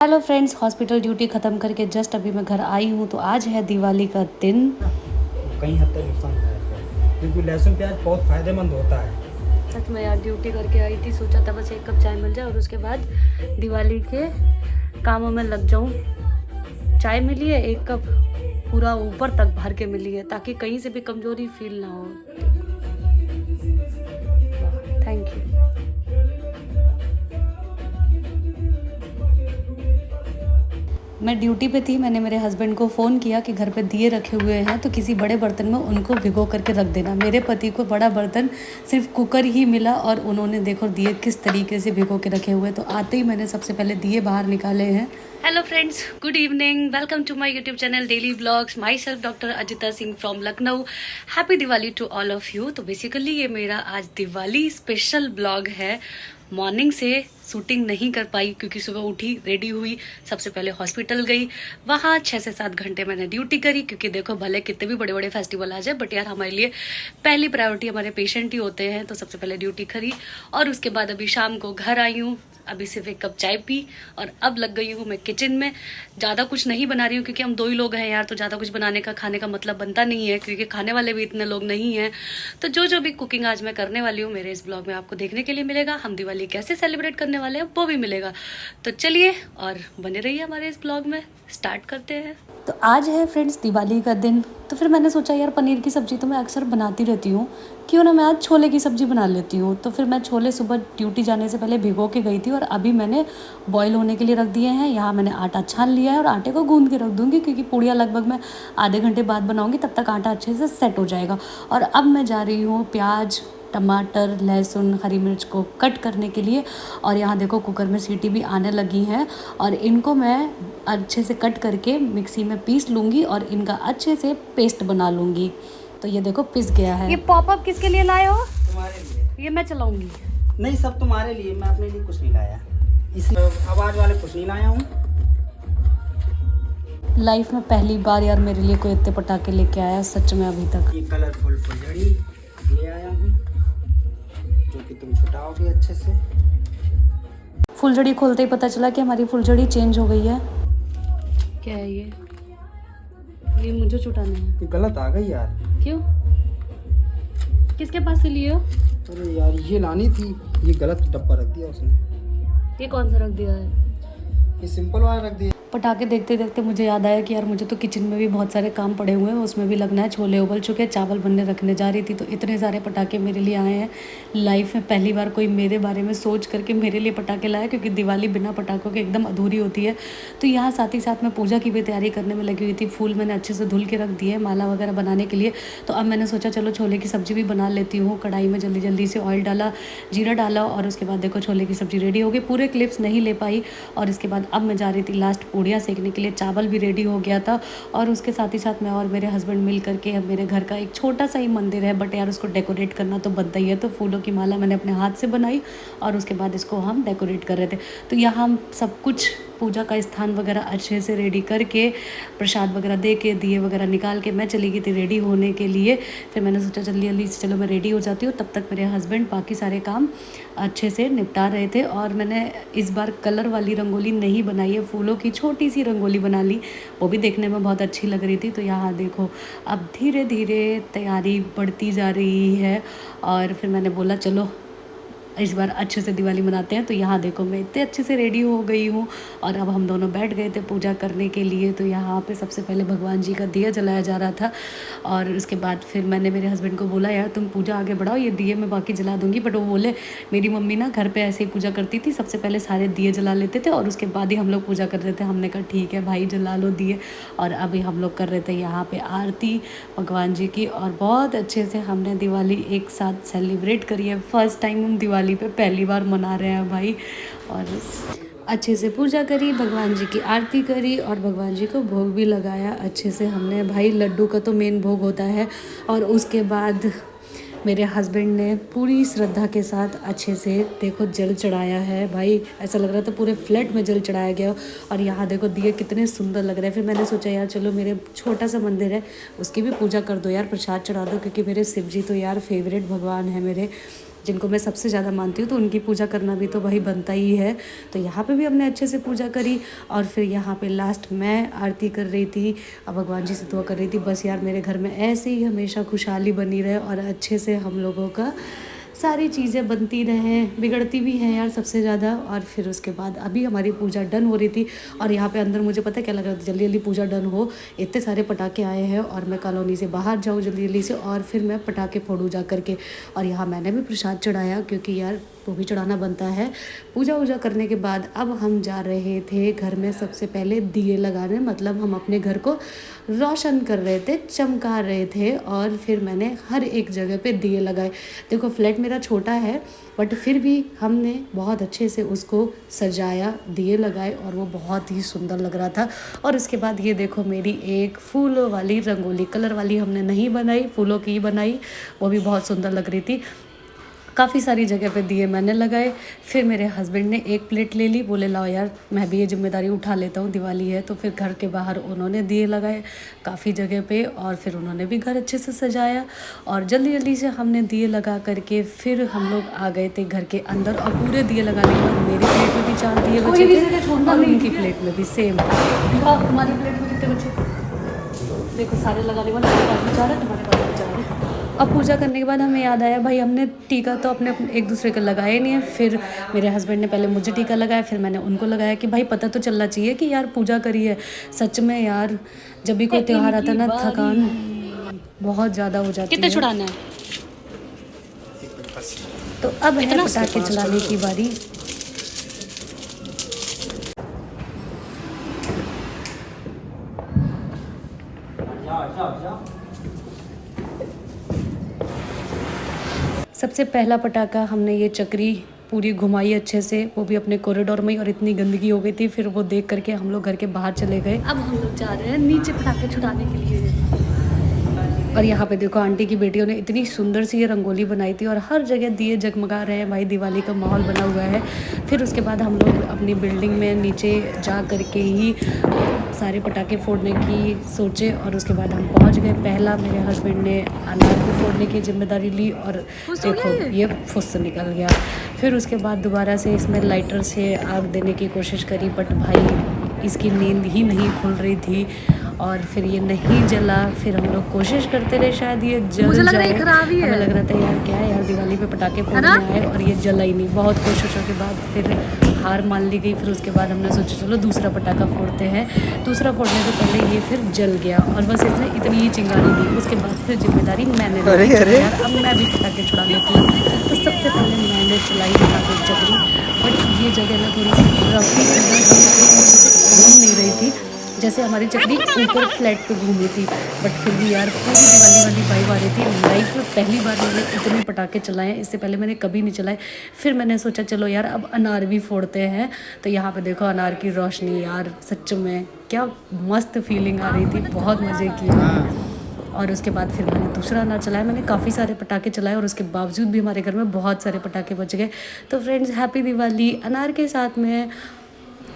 Hello friends, hospital duty ख़त्म करके just अभी मैं घर आई हूँ। तो आज है दिवाली का दिन। कई हद तक नुकसानदायक है क्योंकि लहसुन प्याज बहुत फ़ायदेमंद होता है। सच में यार, ड्यूटी करके आई थी, सोचा था बस एक कप चाय मिल जाए और उसके बाद दिवाली के कामों में लग जाऊँ। चाय मिली है एक कप, पूरा ऊपर तक भर के मिली है ताकि कहीं से भी कमज़ोरी फील ना हो। Thank you. मैं ड्यूटी पे थी, मैंने मेरे हस्बैंड को फ़ोन किया कि घर पे दिए रखे हुए हैं तो किसी बड़े बर्तन में उनको भिगो करके रख देना। मेरे पति को बड़ा बर्तन सिर्फ कुकर ही मिला और उन्होंने देखो दिए किस तरीके से भिगो के रखे हुए। तो आते ही मैंने सबसे पहले दिए बाहर निकाले हैं। Hello friends, good evening, welcome to my YouTube channel daily blogs. Myself doctor Ajita Singh from Lucknow. Happy Diwali to all of you. तो बेसिकली ये मेरा आज दिवाली स्पेशल ब्लॉग है। मॉर्निंग से शूटिंग नहीं कर पाई क्योंकि सुबह उठी, रेडी हुई, सबसे पहले हॉस्पिटल गई, वहाँ 6 से 7 घंटे मैंने ड्यूटी करी। क्योंकि देखो भले कितने भी बड़े बड़े फेस्टिवल आ जाए बट यार हमारे लिए पहली प्रायोरिटी हमारे पेशेंट ही होते हैं। तो सबसे पहले ड्यूटी करी और उसके बाद अभी शाम को घर आई हूँ। अभी सिर्फ एक कप चाय पी और अब लग गई हूँ मैं किचन में। ज़्यादा कुछ नहीं बना रही हूँ क्योंकि हम 2 ही लोग हैं यार, तो ज़्यादा कुछ बनाने का खाने का मतलब बनता नहीं है क्योंकि खाने वाले भी इतने लोग नहीं हैं। तो जो भी कुकिंग आज मैं करने वाली हूँ मेरे इस ब्लॉग में आपको देखने के लिए मिलेगा। हम दिवाली कैसे सेलिब्रेट करने वाले हैं वो भी मिलेगा। तो चलिए और बने रहिए हमारे इस ब्लॉग में। स्टार्ट करते हैं। तो आज है फ्रेंड्स दिवाली का दिन। तो फिर मैंने सोचा यार पनीर की सब्ज़ी तो मैं अक्सर बनाती रहती हूँ, क्यों ना मैं आज छोले की सब्ज़ी बना लेती हूँ। तो फिर मैं छोले सुबह ड्यूटी जाने से पहले भिगो के गई थी और अभी मैंने बॉईल होने के लिए रख दिए हैं। यहाँ मैंने आटा छान लिया है और आटे को गूंद के रख दूँगी क्योंकि पूड़ियाँ लगभग मैं आधे घंटे बाद बनाऊँगी, तब तक आटा अच्छे से सेट हो जाएगा। और अब मैं जा रही हूँ प्याज, टमाटर, लहसुन, हरी मिर्च को कट करने के लिए। और यहाँ देखो कुकर में सीटी भी आने लगी हैं और इनको मैं अच्छे से कट करके मिक्सी में पीस लूँगी और इनका अच्छे से पेस्ट बना लूँगी। तो ये देखो पिस गया है। ये पॉपअप किसके लिए लाए हो? तुम्हारे लिए। ये मैं चलाऊँगी। नहीं, सब तुम्हारे लिए, मैं अपने लिए कुछ नहीं लाया। इसी आवाज़ वाले कुछ नहीं लाया हूँ। लाइफ में पहली बार यार मेरे लिए कोई इतने पटाखे लेके आया सच में अभी तक। ये कलरफुल फुलझड़ी ले आया हूँ जो कि तुम छुटाओगे अच्छे से। फुलझड़ी खोलते ही पता चला कि हमारी फुलझड़ी चेंज हो गई है। क्या है ये मुझे छुटाना है। ये गलत आ गई यार। क्यों? किसके पास से लिए हो? अरे यार ये लानी थी, ये गलत डब्बा रख दिया उसने। ये कौन सा रख दिया है? ये सिंपल वाला रख दिया। पटाखे देखते देखते मुझे याद आया कि यार मुझे तो किचन में भी बहुत सारे काम पड़े हुए हैं, उसमें भी लगना है। छोले उबल चुके, चावल बनने रखने जा रही थी, तो इतने सारे पटाखे मेरे लिए आए हैं। लाइफ में पहली बार कोई मेरे बारे में सोच करके मेरे लिए पटाखे लाया क्योंकि दिवाली बिना पटाखों के एकदम अधूरी होती है। तो यहाँ साथ ही साथ मैं पूजा की भी तैयारी करने में लगी हुई थी। फूल मैंने अच्छे से धुल के रख दिए माला वगैरह बनाने के लिए। तो अब मैंने सोचा चलो छोले की सब्ज़ी भी बना लेती हूँ। कढ़ाई में जल्दी जल्दी से ऑयल डाला, जीरा डाला और उसके बाद देखो छोले की सब्ज़ी रेडी हो गई। पूरे क्लिप्स नहीं ले पाई। और इसके बाद अब मैं जा रही थी लास्ट पूड़ियाँ सेकने के लिए। चावल भी रेडी हो गया था और उसके साथ ही साथ मैं और मेरे हस्बैंड मिल करके, मेरे घर का एक छोटा सा ही मंदिर है बट यार उसको डेकोरेट करना तो बनता ही है। तो फूलों की माला मैंने अपने हाथ से बनाई और उसके बाद इसको हम डेकोरेट कर रहे थे। तो यहाँ हम सब कुछ पूजा का स्थान वगैरह अच्छे से रेडी करके, प्रसाद वगैरह दे के, दिए वगैरह निकाल के मैं चली गई थी रेडी होने के लिए। फिर मैंने सोचा जल्दी जल्दी से चलो मैं रेडी हो जाती हूँ। तब तक मेरे हस्बैंड बाकी सारे काम अच्छे से निपटा रहे थे। और मैंने इस बार कलर वाली रंगोली नहीं बनाई है, फूलों की छोटी सी रंगोली बना ली, वो भी देखने में बहुत अच्छी लग रही थी। तो यहाँ देखो अब धीरे धीरे तैयारी बढ़ती जा रही है। और फिर मैंने बोला चलो इस बार अच्छे से दिवाली मनाते हैं। तो यहाँ देखो मैं इतने अच्छे से रेडी हो गई हूँ और अब हम दोनों बैठ गए थे पूजा करने के लिए। तो यहाँ पे सबसे पहले भगवान जी का दिया जलाया जा रहा था और उसके बाद फिर मैंने मेरे हस्बैंड को बोला यार तुम पूजा आगे बढ़ाओ, ये दिए मैं बाकी जला दूँगी। बट वो बोले मेरी मम्मी ना घर पर ऐसे ही पूजा करती थी, सबसे पहले सारे दिए जला लेते थे और उसके बाद ही हम लोग पूजा करते थे। हमने कहा ठीक है भाई जला लो दिए। और अभी हम लोग कर रहे थे यहाँ पर आरती भगवान जी की और बहुत अच्छे से हमने दिवाली एक साथ सेलिब्रेट करी है। फर्स्ट टाइम हम दिवाली पे पहली बार मना रहे हैं भाई। और अच्छे से पूजा करी, भगवान जी की आरती करी और भगवान जी को भोग भी लगाया अच्छे से हमने। भाई लड्डू का तो मेन भोग होता है। और उसके बाद मेरे हस्बैंड ने पूरी श्रद्धा के साथ अच्छे से देखो जल चढ़ाया है। भाई ऐसा लग रहा था पूरे फ्लैट में जल चढ़ाया गया। और यहाँ देखो दिए कितने सुंदर लग रहे हैं। फिर मैंने सोचा यार चलो मेरे छोटा सा मंदिर है उसकी भी पूजा कर दो यार, प्रसाद चढ़ा दो क्योंकि मेरे शिव जी तो यार फेवरेट भगवान है मेरे। जिनको मैं सबसे ज़्यादा मानती हूँ, तो उनकी पूजा करना भी तो भाई बनता ही है। तो यहाँ पे भी हमने अच्छे से पूजा करी और फिर यहाँ पे लास्ट मैं आरती कर रही थी और भगवान जी से दुआ कर रही थी, बस यार मेरे घर में ऐसे ही हमेशा खुशहाली बनी रहे और अच्छे से हम लोगों का सारी चीज़ें बनती रहें, बिगड़ती भी हैं यार सबसे ज़्यादा। और फिर उसके बाद अभी हमारी पूजा डन हो रही थी और यहाँ पे अंदर मुझे पता है क्या लग रहा था, जल्दी जल्दी पूजा डन हो, इतने सारे पटाखे आए हैं और मैं कॉलोनी से बाहर जाऊँ जल्दी जल्दी से और फिर मैं पटाखे फोड़ूँ जा करके। और यहाँ मैंने भी प्रसाद चढ़ाया क्योंकि यार वो भी चढ़ाना बनता है। पूजा वूजा करने के बाद अब हम जा रहे थे घर में सबसे पहले दिए लगाने, मतलब हम अपने घर को रोशन कर रहे थे, चमका रहे थे। और फिर मैंने हर एक जगह पे दिए लगाए। देखो फ्लैट मेरा छोटा है बट फिर भी हमने बहुत अच्छे से उसको सजाया, दिए लगाए और वो बहुत ही सुंदर लग रहा था। और उसके बाद ये देखो मेरी एक फूलों वाली रंगोली, कलर वाली हमने नहीं बनाई, फूलों की ही बनाई, वो भी बहुत सुंदर लग रही थी। काफ़ी सारी जगह पे दिए मैंने लगाए। फिर मेरे हस्बैंड ने एक प्लेट ले ली, बोले लाओ यार मैं भी ये जिम्मेदारी उठा लेता हूँ, दिवाली है। तो फिर घर के बाहर उन्होंने दिए लगाए काफ़ी जगह पे और फिर उन्होंने भी घर अच्छे से सजाया। और जल्दी जल्दी से हमने दिए लगा करके फिर हम लोग आ गए थे घर के अंदर। और पूरे दिए लगाने के बाद मेरी प्लेट में भी 4 दिए बचे थे और उनकी प्लेट में भी सेम। हमारी प्लेट में कितने बचे देखो, सारे लगाने के बाद मेरे पास भी 4 है, तुम्हारे पास भी 4 है। अब पूजा करने के बाद हमें याद आया भाई हमने टीका तो अपने एक दूसरे का लगाया नहीं है। फिर मेरे हस्बैंड ने पहले मुझे टीका लगाया, फिर मैंने उनको लगाया कि भाई पता तो चलना चाहिए कि यार पूजा करी है। सच में यार जब भी कोई त्यौहार आता है ना, थकान बहुत ज़्यादा हो जाती है। कितने छुड़ाना है? तो अब है पटाखे चलाने की बारी। सबसे पहला पटाखा हमने ये चक्री पूरी घुमाई अच्छे से, वो भी अपने कॉरिडोर में ही, और इतनी गंदगी हो गई थी फिर वो देख करके हम लोग घर के बाहर चले गए। अब हम लोग जा रहे हैं नीचे पटाखे छुड़ाने के लिए। और यहाँ पे देखो आंटी की बेटियों ने इतनी सुंदर सी ये रंगोली बनाई थी और हर जगह दिए जगमगा रहे हैं भाई, दिवाली का माहौल बना हुआ है। फिर उसके बाद हम लोग अपनी बिल्डिंग में नीचे जा करके ही सारे पटाखे फोड़ने की सोचे और उसके बाद हम पहुंच गए। पहला मेरे हस्बैंड ने अनार को फोड़ने की जिम्मेदारी ली और देखो ये फुस निकल गया। फिर उसके बाद दोबारा से इसमें लाइटर से आग देने की कोशिश करी बट भाई इसकी नींद ही नहीं खुल रही थी और फिर ये नहीं जला। फिर हम लोग कोशिश करते रहे शायद ये जल जाए, हमें लग रहा था यार क्या है यार दिवाली पे पटाखे फोड़ने आए और ये जला ही नहीं। बहुत कोशिशों के बाद फिर हार मान ली गई। फिर उसके बाद हमने सोचा चलो दूसरा पटाखा फोड़ते हैं। दूसरा फोड़ने से पहले ये फिर जल गया और बस इसने इतनी ही चिंगारी दी। उसके बाद फिर जिम्मेदारी मैंने ली यार, अब मैं भी पटाखे छुड़ा लेती हूँ। तो सबसे पहले मैंने चलाई पटाखे चक्री, बट ये जगह ना थोड़ी सी रफी घूम नहीं रही थी जैसे हमारी चक्री ऊपर फ्लैट पे घूमी थी। बट फिर भी यार पूरी दिवाली वाली वाइब आ रही थी। लाइफ में पहली बार मैंने इतने पटाखे चलाए, इससे पहले मैंने कभी नहीं चलाए। फिर मैंने सोचा चलो यार अब अनार भी फोड़ते हैं। तो यहाँ पे देखो अनार की रोशनी, यार सच में क्या मस्त फीलिंग आ रही थी, बहुत मज़े किए। और उसके बाद फिर मैंने दूसरा अनार चलाया। मैंने काफ़ी सारे पटाखे चलाए और उसके बावजूद भी हमारे घर में बहुत सारे पटाखे बच गए। तो फ्रेंड्स हैप्पी दिवाली अनार के साथ में।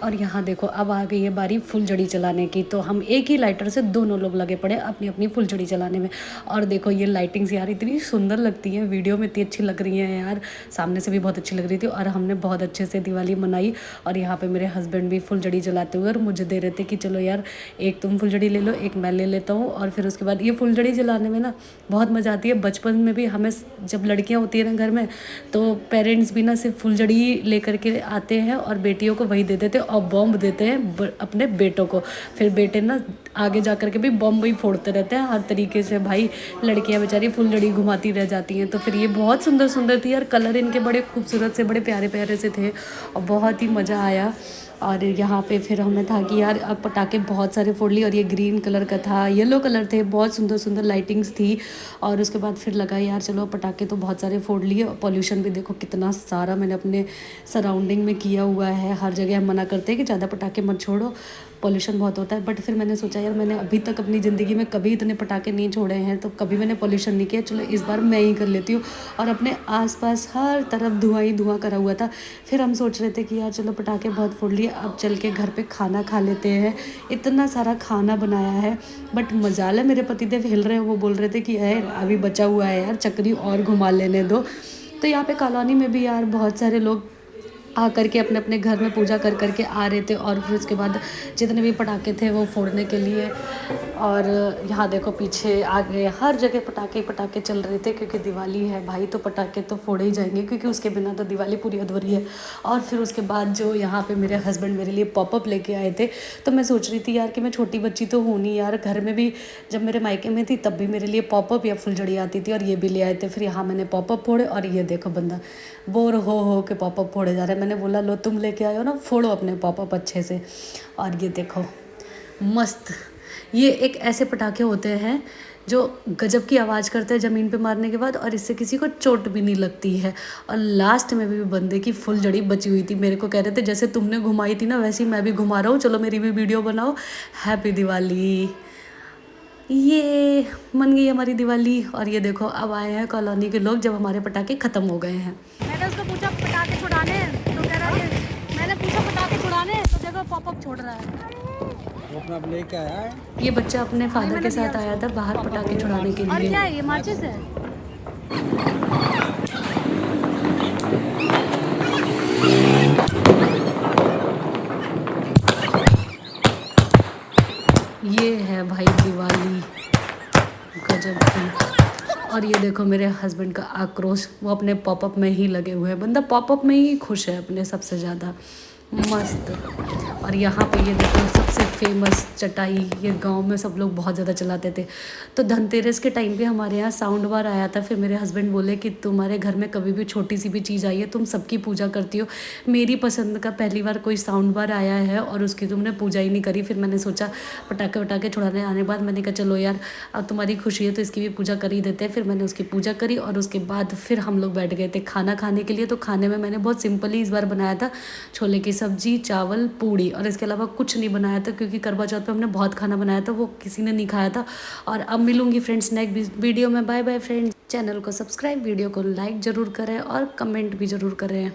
और यहाँ देखो अब आ गई है बारी फुलझड़ी चलाने की। तो हम एक ही लाइटर से दोनों लोग लगे पड़े अपनी अपनी फुलझड़ी चलाने में। और देखो ये लाइटिंग्स यार इतनी सुंदर लगती हैं, वीडियो में इतनी अच्छी लग रही हैं यार, सामने से भी बहुत अच्छी लग रही थी। और हमने बहुत अच्छे से दिवाली मनाई। और यहाँ पे मेरे हस्बैंड भी फुलझड़ी जलाते हुए और मुझे दे रहे थे कि चलो यार एक तुम फुलझड़ी ले लो एक मैं ले लेता हूँ। और फिर उसके बाद ये फुलझड़ी जलाने में ना बहुत मज़ा आती है। बचपन में भी हमें जब लड़कियाँ होती हैं ना घर में तो पेरेंट्स भी ना सिर्फ फुलझड़ी लेकर के आते हैं और बेटियों को वही दे देते और बॉम्ब देते हैं अपने बेटों को। फिर बेटे ना आगे जा कर के भी बॉम्ब ही फोड़ते रहते हैं हर तरीके से। भाई लड़कियां बेचारी फुलझड़ी घुमाती रह जाती हैं। तो फिर ये बहुत सुंदर सुंदर थी यार, कलर इनके बड़े खूबसूरत से बड़े प्यारे प्यारे से थे और बहुत ही मज़ा आया। और यहाँ पे फिर हमें था कि यार अब पटाखे बहुत सारे फोड़ लिए और ये ग्रीन कलर का था, येलो कलर थे, बहुत सुंदर सुंदर लाइटिंग्स थी। और उसके बाद फिर लगा यार चलो पटाखे तो बहुत सारे फोड़ लिए और पॉल्यूशन भी देखो कितना सारा मैंने अपने सराउंडिंग में किया हुआ है। हर जगह हम मना करते हैं कि ज़्यादा पटाखे मत छोड़ो, पॉल्यूशन बहुत होता है। बट फिर मैंने सोचा यार मैंने अभी तक अपनी ज़िंदगी में कभी इतने पटाखे नहीं छोड़े हैं, तो कभी मैंने पॉल्यूशन नहीं किया, चलो इस बार मैं ही कर लेती हूँ। और अपने आसपास हर तरफ धुआं ही धुआं करा हुआ था। फिर हम सोच रहे थे कि यार चलो पटाखे बहुत फोड़ लिए, अब चल के घर पे खाना खा लेते हैं। इतना सारा खाना बनाया है बट मजाल है मेरे पतिदेव हिल रहे हैं, वो बोल रहे थे कि यार अभी बचा हुआ है यार चक्री और घुमा लेने दो। तो यहाँ पे कॉलोनी में भी यार बहुत सारे लोग आ करके अपने अपने घर में पूजा कर करके आ रहे थे, और फिर उसके बाद जितने भी पटाखे थे वो फोड़ने के लिए। और यहाँ देखो पीछे आगे हर जगह पटाखे ही पटाखे चल रहे थे, क्योंकि दिवाली है भाई, तो पटाखे तो फोड़े ही जाएंगे, क्योंकि उसके बिना तो दिवाली पूरी अधूरी है। और फिर उसके बाद जो यहाँ पे मेरे हस्बैंड मेरे लिए पॉपअप लेके आए थे, तो मैं सोच रही थी यार कि मैं छोटी बच्ची तो हूँ नहीं यार, घर में भी जब मेरे मायके में थी तब भी मेरे लिए पॉपअप या फुलझड़ी आती थी, और ये भी ले आए थे। फिर यहाँ मैंने पॉपअप फोड़े, और ये देखो बंदा बोर हो के पॉपअप फोड़े जा रहा है। मैंने बोला लो तुम लेके आए हो ना, फोड़ो अपने पॉपअप अच्छे से। और ये देखो मस्त, ये एक ऐसे पटाखे होते हैं जो गजब की आवाज़ करते हैं ज़मीन पे मारने के बाद, और इससे किसी को चोट भी नहीं लगती है। और लास्ट में भी बंदे की फुलझड़ी बची हुई थी, मेरे को कह रहे थे जैसे तुमने घुमाई थी ना वैसे ही मैं भी घुमा रहा हूँ, चलो मेरी भी वीडियो बनाओ, हैप्पी दिवाली। ये मन गई हमारी दिवाली। और ये देखो अब आए हैं कॉलोनी के लोग जब हमारे पटाखे ख़त्म हो गए हैं। मैंने उसको पूछा पटाखे छुड़ाने हैं, तो कह रहा है, मैंने पूछा पटाखे छुड़ाने हैं, तो देखो पॉपअप छोड़ रहा है। वो अपना लेके आया है। ये बच्चा अपने फादर के साथ आया था बाहर पटाखे छुड़ाने के लिए। और क्या है ये माचिस है? ये है भाई दिवाली गजब की। और ये देखो मेरे हस्बैंड का आक्रोश, वो अपने पॉपअप में ही लगे हुए हैं, बंदा पॉपअप में ही खुश है अपने सबसे ज़्यादा, मस्त। और यहाँ पे ये देखो सबसे फेमस चटाई, ये गांव में सब लोग बहुत ज़्यादा चलाते थे। तो धनतेरस के टाइम पे हमारे यहाँ साउंड बार आया था, फिर मेरे हस्बैंड बोले कि तुम्हारे घर में कभी भी छोटी सी भी चीज़ आई है तुम सबकी पूजा करती हो, मेरी पसंद का पहली बार कोई साउंड बार आया है और उसकी तुमने पूजा ही नहीं करी। फिर मैंने सोचा पटाखे वटाखे छुड़ाने आने के बाद मैंने कहा चलो यार अब तुम्हारी खुशी है तो इसकी भी पूजा कर ही देते हैं। फिर मैंने उसकी पूजा करी, और उसके बाद फिर हम लोग बैठ गए थे खाना खाने के लिए। तो खाने में मैंने बहुत सिंपली इस बार बनाया था, छोले की सब्जी, चावल, पूड़ी, और इसके अलावा कुछ नहीं बनाया था, क्योंकि करवा चौथ पे हमने बहुत खाना बनाया था, वो किसी ने नहीं खाया था। और अब मिलूंगी फ्रेंड्स नेक्स्ट वीडियो में। बाय बाय फ्रेंड्स, चैनल को सब्सक्राइब, वीडियो को लाइक ज़रूर करें और कमेंट भी ज़रूर करें।